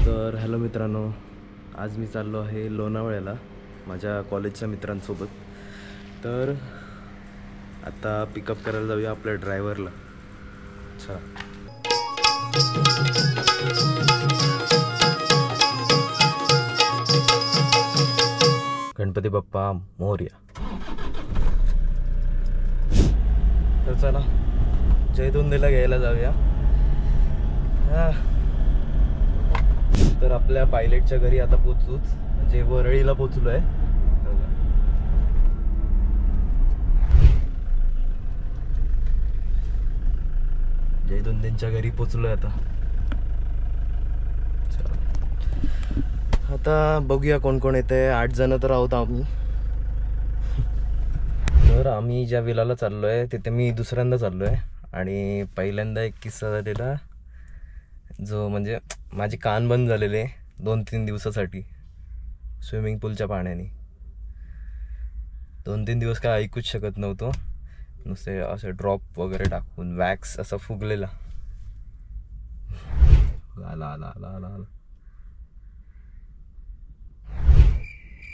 तर हॅलो मित्रांनो, आज मी चाललो आहे लोणावळ्याला माझ्या कॉलेजच्या मित्रांसोबत. तर आता पिकअप करायला जाऊया आपल्या ड्रायव्हरला. अच्छा, गणपती बाप्पा मोरया. तर चला जयदोंदेला घ्यायला जाऊया. तर आपल्या पायलटच्या घरी आता पोचूच, म्हणजे वरळीला पोचलो आहे. जयदोंदेंच्या घरी पोचलोय आता. आता बघूया कोण कोण येते. 8 जण तर आहोत आम्ही. तर आम्ही ज्या विलाला चाललोय तिथे मी दुसऱ्यांदा चाललोय आणि पहिल्यांदा एक किस्सा झालेला, जो म्हणजे माझे कान बंद झालेले 2-3 दिवसासाठी स्विमिंग पूलच्या पाण्याने. 2-3 दिवस काय ऐकूच शकत नव्हतो. नुसते असे ड्रॉप वगैरे टाकून वॅक्स असा फुगलेला. आला आला आला आला आला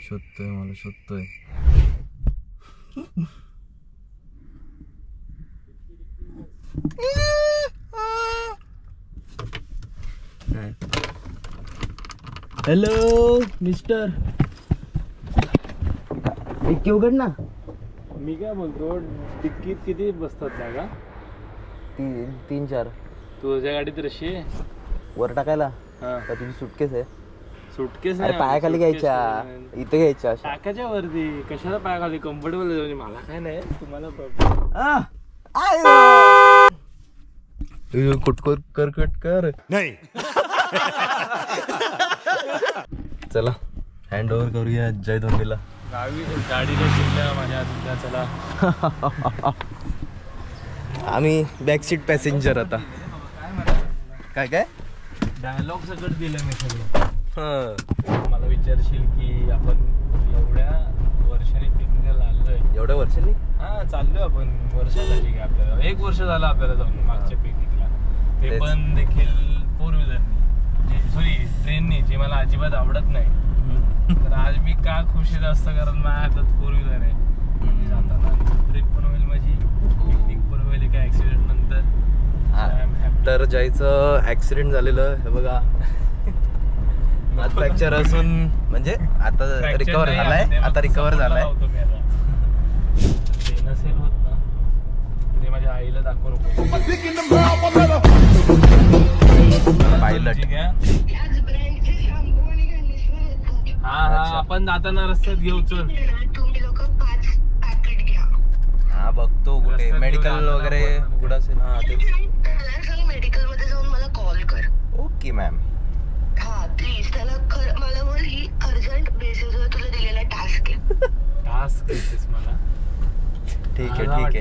शोधतोय मला, शोधतोय. हॅलो मिस्टर, डिक्की उघड ना. मी काय बोलतो, डिक्कीत किती बसतात जागा? 3-4. तुझ्या गाडीत रशी वर टाकायला. हा, का तुझी सुटकेस आहे? सुटकेस अरे पायाखाली घ्यायच्या, इथे घ्यायच्या. टाकाच्या वरती कशाला पायाखाली? कम्फर्टेबल आहे मला काय नाही, तुम्हाला कट कर नाही. चला हँड ओव्हर करूया जयदोंदेला. गाडीला शिकल्या माझ्या तुझ्या. चला आम्ही बॅक सीट पॅसेंजर. आता काय काय डायलॉग सगळं दिलं मी सगळं. मला विचारशील की आपण एवढ्या वर्षांनी पिकनिकला आलोय. एवढ्या वर्षांनी? हा, चाललोय आपण. वर्ष झाली का आपल्याला? 1 वर्ष झालं आपल्याला जाऊन मागच्या पिकनिकला. ते पण देखील 4 व्हीलरनी, सॉरी ट्रेननी, जी मला अजिबात आवडत नाही. तर आज मी का खुश आहे जास्त, कारण माझ्या हातात 4 व्हीलर आहे. म्हणजे जाताना ट्रिप पण होईल माझी, पिकनिक पण होईल एका ऍक्सिडेंट नंतर. तर जायचं ऍक्सिडेंट झालेलं हे बघा. हात फ्रॅक्चर असून, म्हणजे आता रिकवर झालाय. आता रिकवर झालाय. ते नसेल होत ना, ते माझ्या आईला दाखवू नको. पायलट. हा, आपण जाताना रस्त्यात घेऊ. चल हा, बघतो कुठे मेडिकल वगैरे उघड असेल. हा तेच. मेडिकल मध्ये जाऊन मला कॉल कर. Okay ma'am. हा प्लीज. त्याला मला बोल, ही अर्जंट बेसिसवर तुला दिलेला टास्क आहे. टास्क देतेस मला? ठीक आहे ठीक आहे.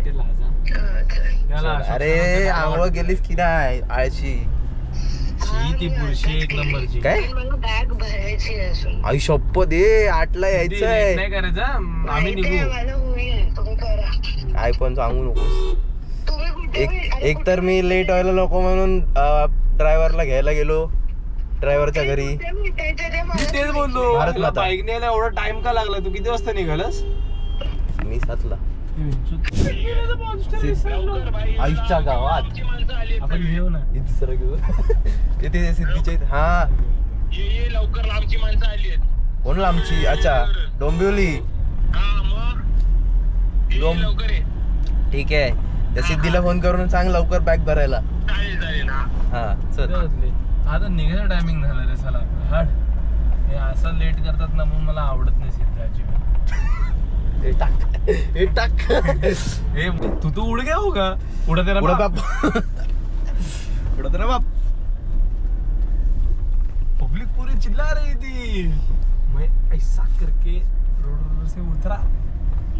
अरे आंघोळ गेलीस की नाही आळशी? ती पुरुषी 1 नंबरची. काय मला बॅग भरायची असून. आई शप्पथ, 8ला यायचंय. नाही करायचं, आम्ही निघू. मला होईल, तुम्ही करा. काय पण सांगू नकोस. एक तर मी लेट व्हायला नको म्हणून ड्रायव्हरला घ्यायला गेलो ड्रायव्हरच्या घरी. तेच बोललो, बाईक न्यायला एवढा टाइम का लागला? तू किती वाजता निघालास? मी 7ला. आयुष्या गावात आपण घेऊ ना. दुसरं घेऊ. तिथे सिद्धीच्या इथे. हा लवकर, लांबची माणसं आली आहेत. कोण लांबची? अच्छा, डोंबिवली. ठीक आहे, त्या सिद्धीला फोन करून सांग लवकर बॅग भरायला. हा चल. आता निघायचं टायमिंग झालं रे. चला हट. हे असं लेट करतात ना, म्हणून मला आवडत नाही सिद्धाची. हे टाक. हे तू उड गया होगा. उडा तेरा बाप. उडा तेरा बाप. पब्लिक पूरी चिल्ला रही थी. मैं ऐसा करके रोड से उतरा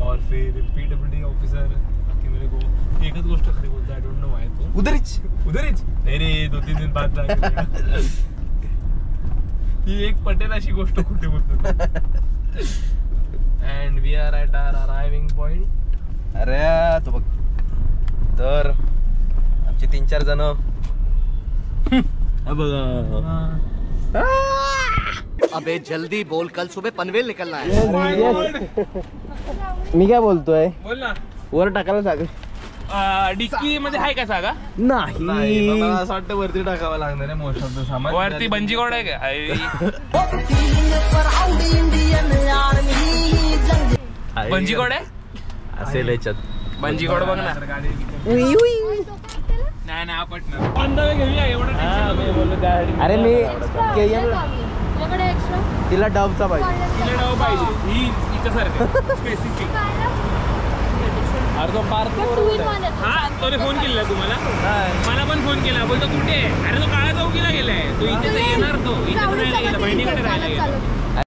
और फिर पीडब्ल्यूडी ऑफिसर आके मेरे को एकच गोष्ट खरी बोलता, आई डोंट नो व्हाई. तो उधरीच नाही रे, 2-3 दिन बाद ही एक पटेल अशी गोष्ट कुठे बोलतो. And we are at our arriving point. अरे तो बघ. तर आमचे 3-4 जण बघा अबे जल्दी बोल, कल सुबह पनवेल निकलना है। मी काय बोलतोय, बोल ना. वर टाकायला सांग. डिक्की मध्ये आहे का जागा? नाही मला असं वाटतं वरती टाकावं लागणार आहे मोस्ट ऑफ द सामान. वरती बंजीगोड आहे का? बंजीगोड आहे असेल याच्यात. बंजीगोड बघ ना. नाही नाही आपण घेऊया एवढं. अरे मी तिला डबचा पाहिजे. ही हिच्यासारखं स्पेसिफिक. अरे तो पार्थ हा तोने फोन केला तुम्हाला? मला पण फोन केला. बोलतो कुठे आहे? अरे तो काळा चौकीला गेलाय. तो इथे येणार. तो इथे राहायला गेला, बहिणीकडे राहायला गेला.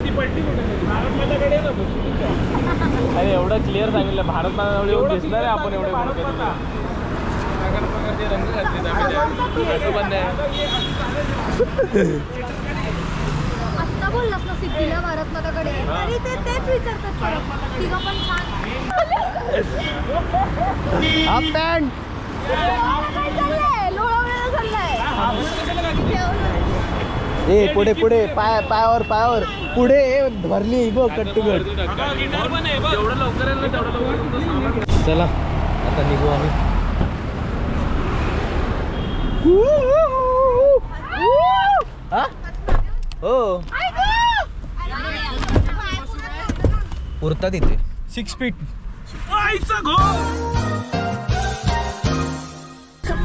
ती पट्टी कुठे? भारत माताकडे ना. अरे एवढं क्लिअर सांगितलं. भारत माता एवढं दिसणार आहे आपण एवढे रंग घातले बंद आहे. आता बोललास ना सिद्धीला भारत माताकडे, तरी ते तेच विचारतात परत. तिघं पण छान. Half pant. काय चाललंय? लोळवलेलं चाललंय. ए पुढे पुढे पायावर पुढे भरली बघ कट्टुकट. जेवढं लवकर येईल ना तेवढं लवकर. चला आता निघू आम्ही. हो पुरता तिथे 6 फीट.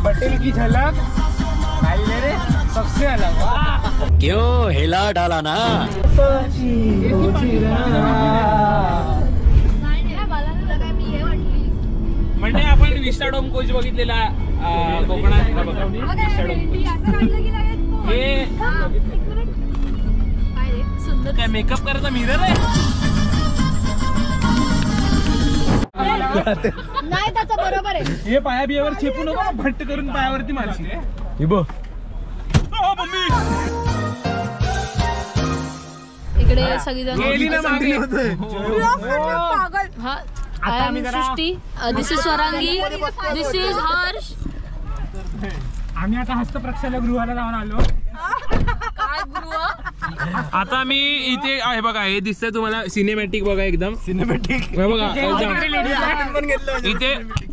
पटेल की झलक रे सबसे अलग. क्यों हिला डाला ना? म्हणजे आपण विस्टाडोम कोच बघितलेला कोकणात. हे काय मेकअप करायचा मिरर आहे? नाही त्याचं बरोबर आहे. हे पाया बियावर चेपू नको, भट्ट करून पायावरती मारशील. इकडे सगळीजण गेली ना मागे. हा I am Srushti, this is Swarangi, this is Harsh. आम्ही आता हस्तप्रक्षालय गृहाला जाऊन आलो. काय गृह? आता मी इथे आहे बघा. हे दिसतंय तुम्हाला सिनेमॅटिक बघा. एकदम सिनेमॅटिक बघा.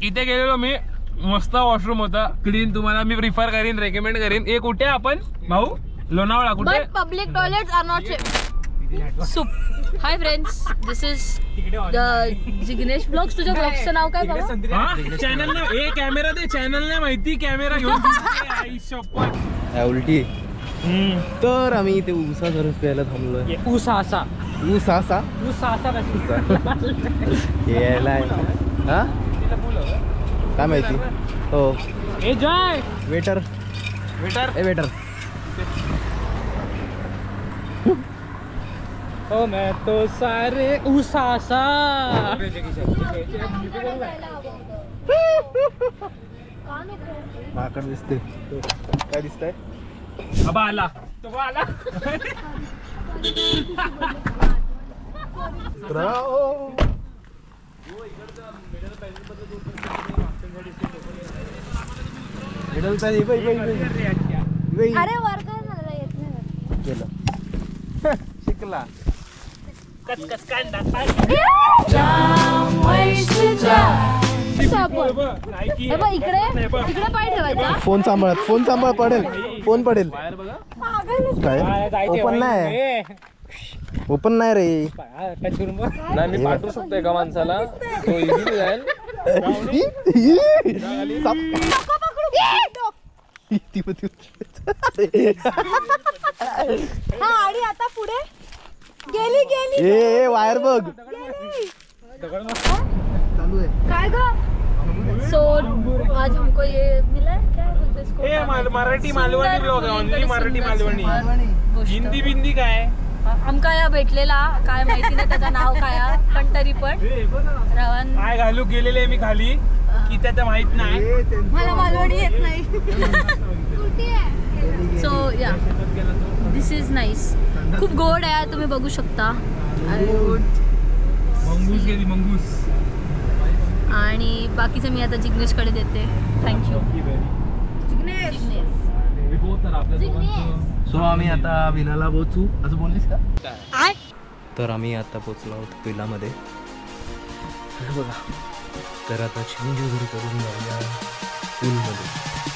इथे गेलेलो मी. मस्त वॉशरूम होता, क्लीन. तुम्हाला मी प्रिफर करीन, रेकमेंड करीन. हे कुठे आपण भाऊ? लोणावळा. कुठे? But public toilets are not safe. Soup. Hi friends, this is the Jignesh Vlogs. तुझ्या ब्लॉगचं नाव काय बाबा? चॅनल ना हे कॅमेरा दे. चॅनल नाही माहिती. कॅमेरा घेऊन आई शपथ. उलटी. तर आम्ही इथे उसा सरस प्यायला थांबलोय. उसासा यायला हा काय माहिती. हो ए जय वेटर ए वेटर. हो मैं तो सारे उसासा. माकड दिसते. काय दिसतंय? बाबा आला. तो आला. अरे वर्ग मला येत नाही. गेलं शिकला. कचकच कांदा. इकडे पाय ठेवायचा. फोन सांभाळ पडेल. फोन पडेल. काय ओपन नाही रे. नाही मी पाठवू शकतो एका माणसाला. तो इझिली जाईल. हा आणि आता पुढे गेली ए वायर बघ. काय ग? सो आज हमको ये मिला है. क्या बोलते इसको? मराठी मालवणी ब्लॉग आहे. ओनली मराठी मालवणी. हिंदी बिंदी काय? आमका या भेटलेला काय माहिती नाही त्याचं नाव काय, पण तरी पण रवान काय घालू गेलेले मी खाली की त्याचं माहित नाही. मला मालवणी येत नाही. सो या दिस इज नाईस. खूप गोड आहे, तुम्ही बघू शकता. मंगूस गेली मंगूस. आणि बाकीचं मी आता जिग्नेशकडे देते. थँक्यू जिग्नेश. आपल्या दोघांचं सो आम्ही आता विलाला पोहोचू असं बोललीस का? तर आम्ही आता पोचलो आहोत विलामध्ये. हे बघा, तर आता चेंज वगैरे करून जाऊया पूलमध्ये.